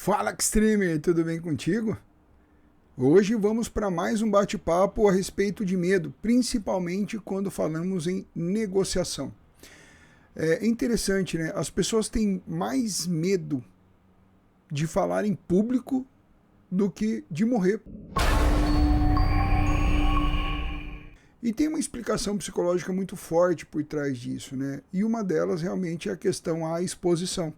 Fala, Extremer, tudo bem contigo? Hoje vamos para mais um bate-papo a respeito de medo, principalmente quando falamos em negociação. É interessante, né? As pessoas têm mais medo de falar em público do que de morrer. E tem uma explicação psicológica muito forte por trás disso, né? E uma delas realmente é a questão à exposição.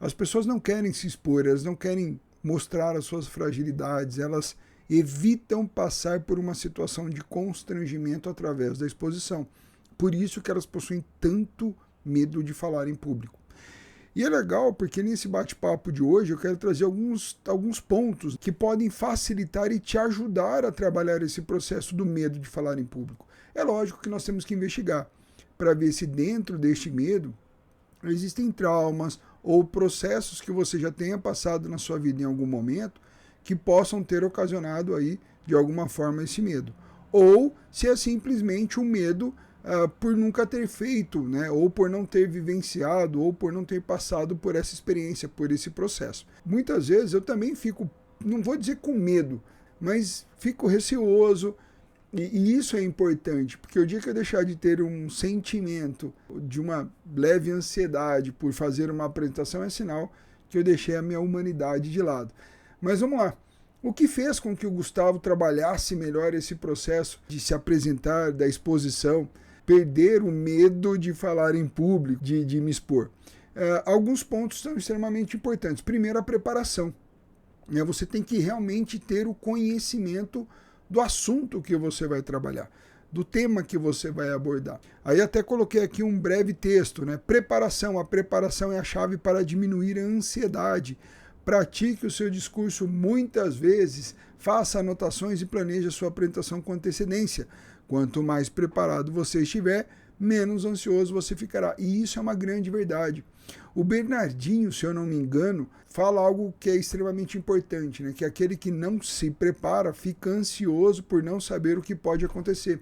As pessoas não querem se expor, elas não querem mostrar as suas fragilidades, elas evitam passar por uma situação de constrangimento através da exposição. Por isso que elas possuem tanto medo de falar em público. E é legal porque nesse bate-papo de hoje eu quero trazer alguns pontos que podem facilitar e te ajudar a trabalhar esse processo do medo de falar em público. É lógico que nós temos que investigar para ver se dentro deste medo existem traumas ou processos que você já tenha passado na sua vida em algum momento que possam ter ocasionado aí de alguma forma esse medo. Ou se é simplesmente um medo por nunca ter feito, né? Ou por não ter vivenciado, ou por não ter passado por essa experiência, por esse processo. Muitas vezes eu também fico, não vou dizer com medo, mas fico receoso. E isso é importante, porque o dia que eu deixar de ter um sentimento de uma leve ansiedade por fazer uma apresentação é sinal que eu deixei a minha humanidade de lado. Mas vamos lá. O que fez com que o Gustavo trabalhasse melhor esse processo de se apresentar, da exposição, perder o medo de falar em público, de me expor? Alguns pontos são extremamente importantes. Primeiro, a preparação. Você tem que realmente ter o conhecimento do assunto que você vai trabalhar, do tema que você vai abordar. Aí até coloquei aqui um breve texto, né? Preparação. A preparação é a chave para diminuir a ansiedade. Pratique o seu discurso muitas vezes, faça anotações e planeje a sua apresentação com antecedência. Quanto mais preparado você estiver, menos ansioso você ficará. E isso é uma grande verdade. O Bernardinho, se eu não me engano, fala algo que é extremamente importante, né? Que aquele que não se prepara fica ansioso por não saber o que pode acontecer.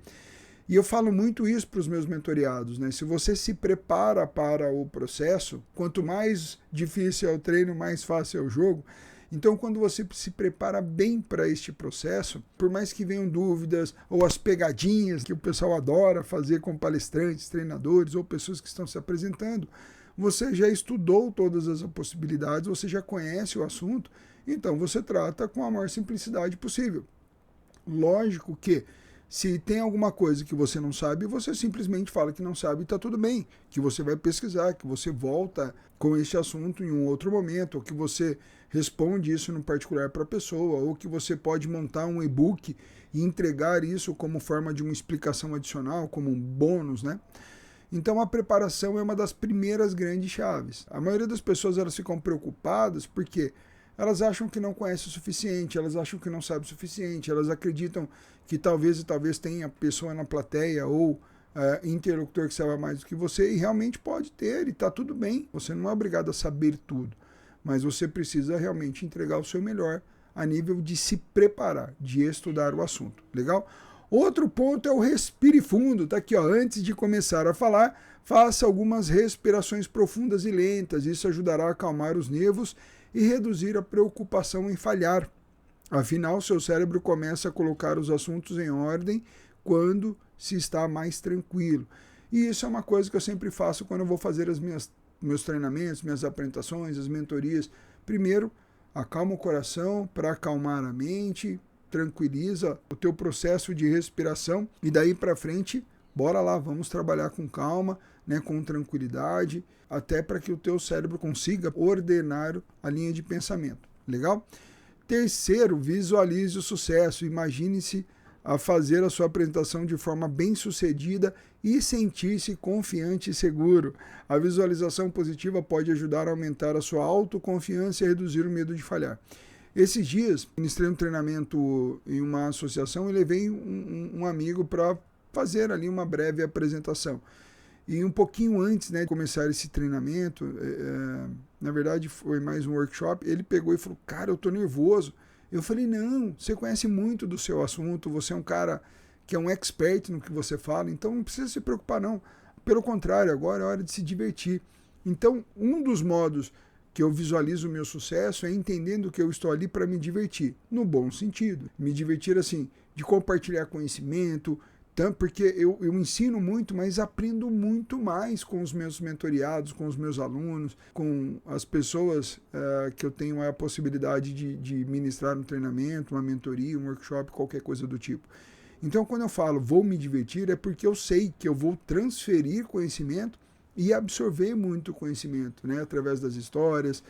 E eu falo muito isso para os meus mentoreados, né? Se você se prepara para o processo, quanto mais difícil é o treino, mais fácil é o jogo. Então, quando você se prepara bem para este processo, por mais que venham dúvidas ou as pegadinhas que o pessoal adora fazer com palestrantes, treinadores ou pessoas que estão se apresentando, você já estudou todas as possibilidades, você já conhece o assunto, então você trata com a maior simplicidade possível. Lógico que se tem alguma coisa que você não sabe, você simplesmente fala que não sabe e está tudo bem, que você vai pesquisar, que você volta com esse assunto em um outro momento, ou que você responde isso no particular para a pessoa, ou que você pode montar um e-book e entregar isso como forma de uma explicação adicional, como um bônus, né? Então a preparação é uma das primeiras grandes chaves. A maioria das pessoas elas ficam preocupadas porque elas acham que não conhecem o suficiente, elas acham que não sabem o suficiente, elas acreditam que talvez tenha pessoa na plateia ou interlocutor que saiba mais do que você, e realmente pode ter, e está tudo bem. Você não é obrigado a saber tudo, mas você precisa realmente entregar o seu melhor a nível de se preparar, de estudar o assunto. Legal? Outro ponto é o respire fundo. Tá aqui, ó. Antes de começar a falar, faça algumas respirações profundas e lentas. Isso ajudará a acalmar os nervos e reduzir a preocupação em falhar. Afinal, seu cérebro começa a colocar os assuntos em ordem quando se está mais tranquilo. E isso é uma coisa que eu sempre faço quando eu vou fazer meus treinamentos, minhas apresentações, as mentorias. Primeiro, acalma o coração para acalmar a mente, tranquiliza o teu processo de respiração e daí para frente, bora lá, vamos trabalhar com calma, né, com tranquilidade, até para que o teu cérebro consiga ordenar a linha de pensamento. Legal? Terceiro, visualize o sucesso. Imagine-se a fazer a sua apresentação de forma bem sucedida e sentir-se confiante e seguro. A visualização positiva pode ajudar a aumentar a sua autoconfiança e reduzir o medo de falhar. Esses dias, ministrei um treinamento em uma associação e levei um amigo para fazer ali uma breve apresentação. E um pouquinho antes, né, de começar esse treinamento, na verdade foi mais um workshop, ele pegou e falou, cara, eu tô nervoso. Eu falei, não, você conhece muito do seu assunto, você é um cara que é um expert no que você fala, então não precisa se preocupar não. Pelo contrário, agora é hora de se divertir. Então, um dos modos que eu visualizo o meu sucesso é entendendo que eu estou ali para me divertir, no bom sentido. Me divertir assim, de compartilhar conhecimento, tanto porque eu ensino muito, mas aprendo muito mais com os meus mentoriados, com os meus alunos, com as pessoas que eu tenho a possibilidade de ministrar um treinamento, uma mentoria, um workshop, qualquer coisa do tipo. Então, quando eu falo vou me divertir, é porque eu sei que eu vou transferir conhecimento e absorver muito conhecimento, né? Através das histórias,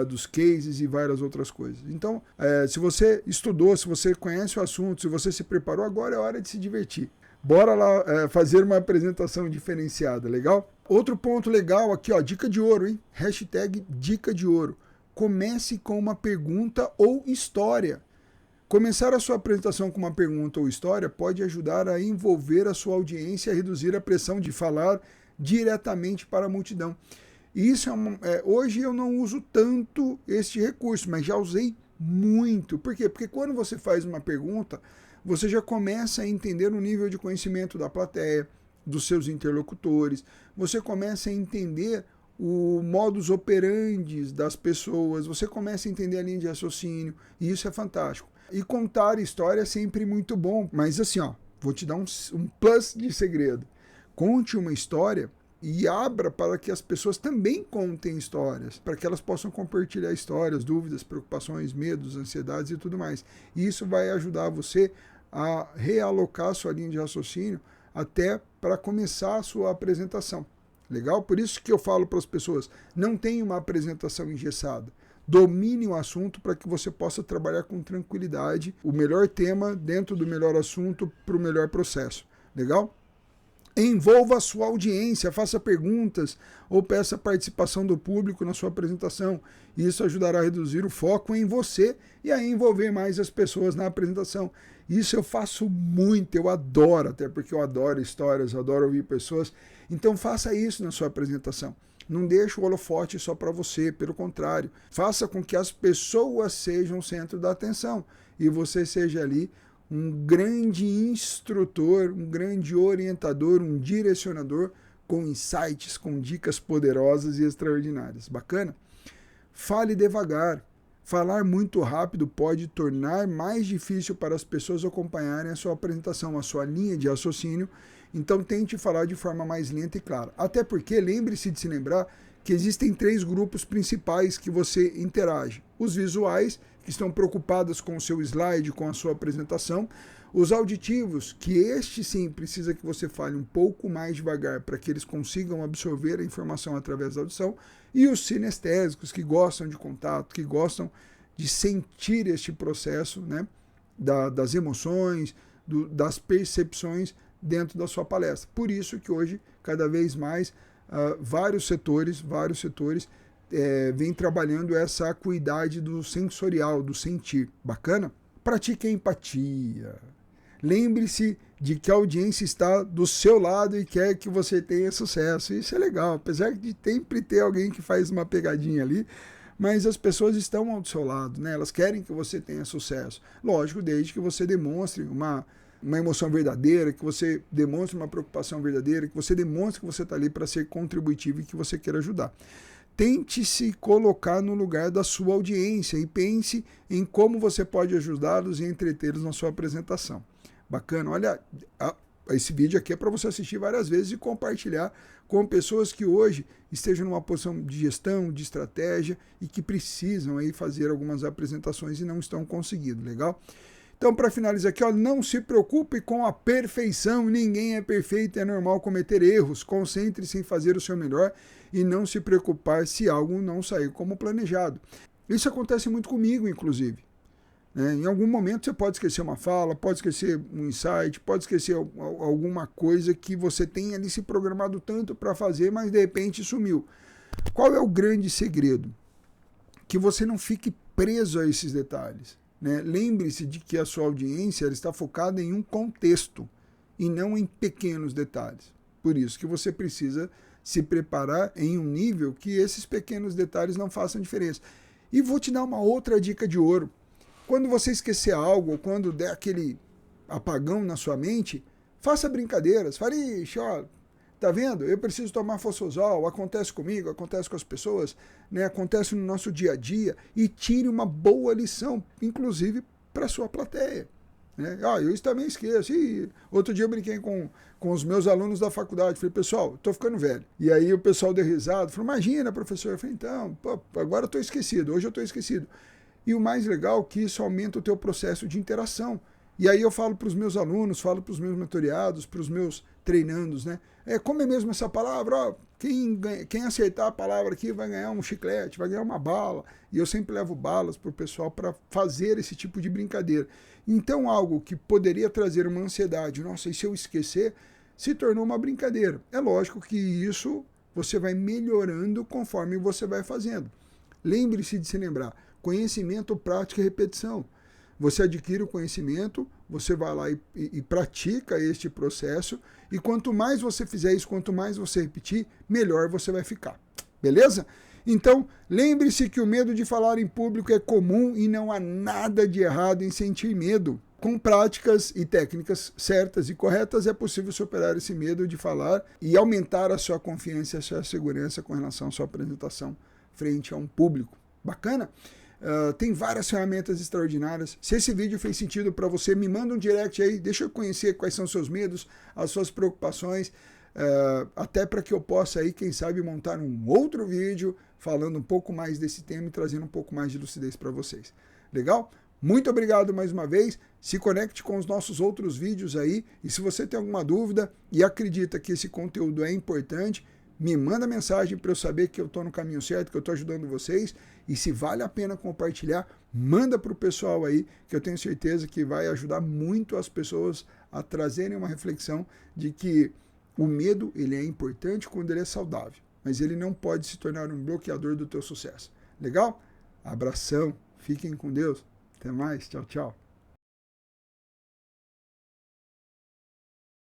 dos cases e várias outras coisas. Então, se você estudou, se você conhece o assunto, se você se preparou, agora é hora de se divertir. Bora lá fazer uma apresentação diferenciada, legal? Outro ponto legal aqui, ó, dica de ouro, hein? Hashtag dica de ouro. Comece com uma pergunta ou história. Começar a sua apresentação com uma pergunta ou história pode ajudar a envolver a sua audiência e a reduzir a pressão de falar diretamente para a multidão. Isso hoje eu não uso tanto este recurso, mas já usei muito. Por quê? Porque quando você faz uma pergunta, você já começa a entender o nível de conhecimento da plateia, dos seus interlocutores, você começa a entender o modus operandi das pessoas, você começa a entender a linha de raciocínio, e isso é fantástico. E contar história é sempre muito bom, mas assim, ó, vou te dar um plus de segredo. Conte uma história e abra para que as pessoas também contem histórias, para que elas possam compartilhar histórias, dúvidas, preocupações, medos, ansiedades e tudo mais. E isso vai ajudar você a realocar sua linha de raciocínio até para começar a sua apresentação. Legal? Por isso que eu falo para as pessoas, não tenha uma apresentação engessada. Domine o assunto para que você possa trabalhar com tranquilidade o melhor tema dentro do melhor assunto para o melhor processo. Legal? Envolva a sua audiência, faça perguntas ou peça participação do público na sua apresentação. Isso ajudará a reduzir o foco em você e a envolver mais as pessoas na apresentação. Isso eu faço muito, eu adoro, até porque eu adoro histórias, eu adoro ouvir pessoas. Então faça isso na sua apresentação. Não deixe o holofote só para você, pelo contrário. Faça com que as pessoas sejam o centro da atenção e você seja ali um grande instrutor, um grande orientador, um direcionador com insights, com dicas poderosas e extraordinárias. Bacana? Fale devagar. Falar muito rápido pode tornar mais difícil para as pessoas acompanharem a sua apresentação, a sua linha de raciocínio. Então tente falar de forma mais lenta e clara. Até porque, lembre-se de se lembrar que existem 3 grupos principais que você interage. Os visuais, que estão preocupados com o seu slide, com a sua apresentação. Os auditivos, que este sim precisa que você fale um pouco mais devagar para que eles consigam absorver a informação através da audição. E os sinestésicos, que gostam de contato, que gostam de sentir este processo, né, das emoções, das percepções dentro da sua palestra. Por isso que hoje, cada vez mais, vários setores vem trabalhando essa acuidade do sensorial, do sentir. Bacana? Pratique a empatia. Lembre-se de que a audiência está do seu lado e quer que você tenha sucesso. Isso é legal, apesar de sempre ter alguém que faz uma pegadinha ali, mas as pessoas estão ao seu lado, né? Elas querem que você tenha sucesso. Lógico, desde que você demonstre uma emoção verdadeira, que você demonstre uma preocupação verdadeira, que você demonstre que você está ali para ser contributivo e que você quer ajudar. Tente se colocar no lugar da sua audiência e pense em como você pode ajudá-los e entretê-los na sua apresentação. Bacana? Olha, esse vídeo aqui é para você assistir várias vezes e compartilhar com pessoas que hoje estejam numa posição de gestão, de estratégia e que precisam aí fazer algumas apresentações e não estão conseguindo, legal? Então, para finalizar aqui, ó, não se preocupe com a perfeição, ninguém é perfeito, é normal cometer erros. Concentre-se em fazer o seu melhor e não se preocupar se algo não sair como planejado. Isso acontece muito comigo, inclusive. Em algum momento você pode esquecer uma fala, pode esquecer um insight, pode esquecer alguma coisa que você tem ali se programado tanto para fazer, mas de repente sumiu. Qual é o grande segredo? Que você não fique preso a esses detalhes. Lembre-se de que a sua audiência ela está focada em um contexto e não em pequenos detalhes. Por isso que você precisa se preparar em um nível que esses pequenos detalhes não façam diferença. E vou te dar uma outra dica de ouro. Quando você esquecer algo, ou quando der aquele apagão na sua mente, faça brincadeiras. Fale, ó, Tá vendo? Eu preciso tomar fosfosol, acontece comigo, acontece com as pessoas, né? Acontece no nosso dia a dia, e tire uma boa lição, inclusive para sua plateia. Né? Eu isso também esqueço. E outro dia eu brinquei com os meus alunos da faculdade. Falei, pessoal, estou ficando velho. E aí o pessoal deu risada. Falou, imagina, professor. Eu falei, então, agora eu estou esquecido. Hoje eu estou esquecido. E o mais legal é que isso aumenta o teu processo de interação. E aí eu falo para os meus alunos, falo para os meus mentoriados, para os meus treinandos, né? Como é mesmo essa palavra? Quem acertar a palavra aqui vai ganhar um chiclete, vai ganhar uma bala. E eu sempre levo balas para o pessoal para fazer esse tipo de brincadeira. Então algo que poderia trazer uma ansiedade, nossa, e se eu esquecer, se tornou uma brincadeira. É lógico que isso você vai melhorando conforme você vai fazendo. Lembre-se de se lembrar, conhecimento, prática e repetição. Você adquire o conhecimento, você vai lá e pratica este processo, e quanto mais você fizer isso, quanto mais você repetir, melhor você vai ficar. Beleza? Então, lembre-se que o medo de falar em público é comum e não há nada de errado em sentir medo. Com práticas e técnicas certas e corretas, é possível superar esse medo de falar e aumentar a sua confiança e a sua segurança com relação à sua apresentação frente a um público. Bacana? Tem várias ferramentas extraordinárias. Se esse vídeo fez sentido para você, me manda um direct aí, deixa eu conhecer quais são os seus medos, as suas preocupações, até para que eu possa aí, quem sabe, montar um outro vídeo falando um pouco mais desse tema e trazendo um pouco mais de lucidez para vocês. Legal? Muito obrigado mais uma vez. Se conecte com os nossos outros vídeos aí, e se você tem alguma dúvida e acredita que esse conteúdo é importante, me manda mensagem para eu saber que eu estou no caminho certo, que eu estou ajudando vocês. E se vale a pena compartilhar, manda para o pessoal aí, que eu tenho certeza que vai ajudar muito as pessoas a trazerem uma reflexão de que o medo ele é importante quando ele é saudável, mas ele não pode se tornar um bloqueador do teu sucesso. Legal? Abração, fiquem com Deus. Até mais, tchau, tchau.